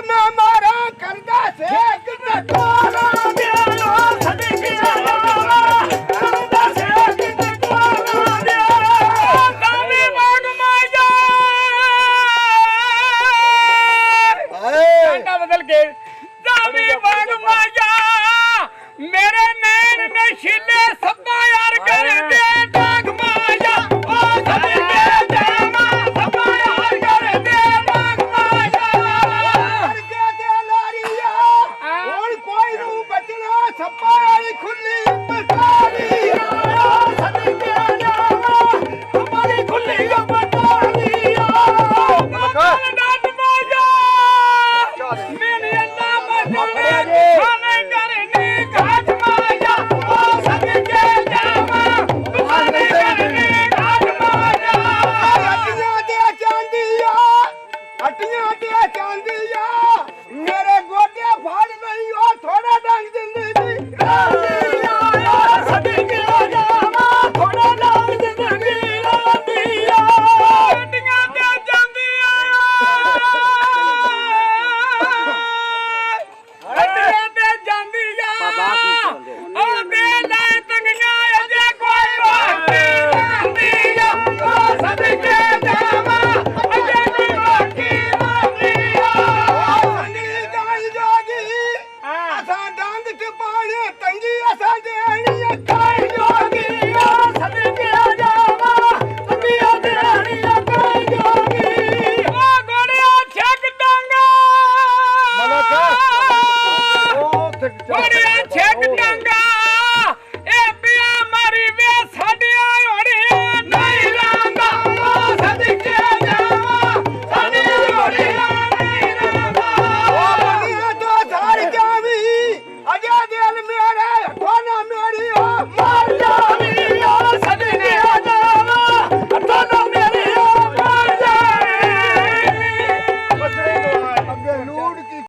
ਮੈਂ ਮਾਰਾਂ ਕਰਦਾ ਸੇਕ ਤੇ ਕੋਰਾਂ ਦੇ ਓ ਸਦਕੇ ਜਾਵਾ ਕਰਦਾ ਸੇਕ ਤੇ ਕੋਰਾਂ ਦੇ ਦਾਨੀ ਮੰਗ ਮਾਇਆ ਕੰਡਾ ਬਦਲ ਕੇ ਦਾਨੀ ਮੰਗ ਮਾਇਆ ਮੇਰੇ ਨੈਣ ਨਸ਼ੀਲੇ ਸੱਪਾ ਯਾਰ ਕਰਦੇ ਡਾਂਗ ਮਾਇਆ ਓ ਸਦਕੇ ਜਾਵਾ ਸੱਪਾ ਯਾਰ ਕਰਦੇ ਡਾਂਗ ਮਾਇਆ ਕਰਕੇ ਤੇ ਲਾਰੀਆ ਹੁਣ ਕੋਈ ਨੂੰ ਬਚਣਾ ਸੱਪਾ ਵਾਲੀ ਖੁੱਲੀ ਪਟਾਰੀ ਓ ਸਦਕੇ ਜਾਵਾ ਹਮਾਰੀ ਖੁੱਲੀ ਪਟਾਰੀ ਓ ਡਾਂਗ ਮਾਇਆ ਮੇਰੇ ਅੱਲਾ ਬਚਣੇ ਹਮੇ ਕਰਨੀ ਘਾਟ ਮਾਇਆ ਓ ਸਦਕੇ ਜਾਵਾ ਹਮੇ ਕਰਨੀ ਘਾਟ ਮਾਇਆ ਹੱਟੀਆਂ ਤੇ ਚਾਂਦੀਆਂ ਹੱਟੀਆਂ ਤੇ ਚਾਂਦੀਆਂ ਮੇਰੇ ਗੋਡੇ ਫੜ ਨਹੀਂ ਉਹ ਥੋੜਾ ਡੰਗ ਦਿੰਦੀ ਸੀ ਰਾਂਦੀਆਂ ਸਦਕੇ ਜਾਵਾ ਥੋੜਾ ਡੰਗ ਦਿੰਦੀ ਰਾਂਦੀਆਂ ਹੱਟੀਆਂ ਤੇ ਚਾਂਦੀਆਂ ਹੱਟੀਆਂ ਤੇ ਜਾਂਦੀਆਂ ਉਹ ਦੇ ਲੈ ਤੰਗੀਆਂ ਅਜੇ ਕੋਈ ਬਾਕੀ ਰਹਿੰਦੀਆਂ ਉਹ ਸਦਕੇ ਜਾਵਾ ਅਜੇ ਕੋਈ ਬਾਕੀ ਰਹਿੰਦੀਆਂ ਸੰਗਲੀ ਗਾਈ ਜਾਗੀ ਅਸਾਂ ਡੰਗ ਚ ਪਾਣੀ ਤੰਗੀ ਅਸਾਂ ਦੇਣੀ ਅੱਖਾਂ ਜੋਗੀ ਉਹ ਸਦਕੇ ਜਾਵਾ ਤੰਗੀਆਂ ਦੇਣੀ ਅੱਖਾਂ ਜੋਗੀ ਉਹ ਗੋੜਿਆ ਛੱਕ ਟਾਂਗਾ ਗੋੜਿਆ ਛੱਕ ਟਾਂਗਾ ਇਹ ਪਿਆ ਮਾਰੀ ਵੇ ਸਾਡੀਆਂ ਹੋੜੀਆਂ ਨਹੀਂ ਲਾਂਦਾ ਉਹ ਸਦਕੇ ਜਾਵਾ ਸਾਡੀਆਂ ਹੋੜੀਆਂ ਨਹੀਂ ਲਾਂਦਾ ਉਹ ਦੁਨੀਆ ਤੋਂ ਸਾਰ ਜਾਵੀ ਅਜੇ ਦਿਲ ਮੇਰੇ ਹੱਥੋਂ ਨਾ ਮੇਰੀ ਉਹ ਮਰ ਜਾਵੀ ਉਹ ਸਦਕੇ ਜਾਵਾ ਹੱਥੋਂ ਨਾ ਮੇਰੀ ਉਹ ਮਰ ਜਾਵੀ ਅੱਗੇ ਲੂੜ ਕੀ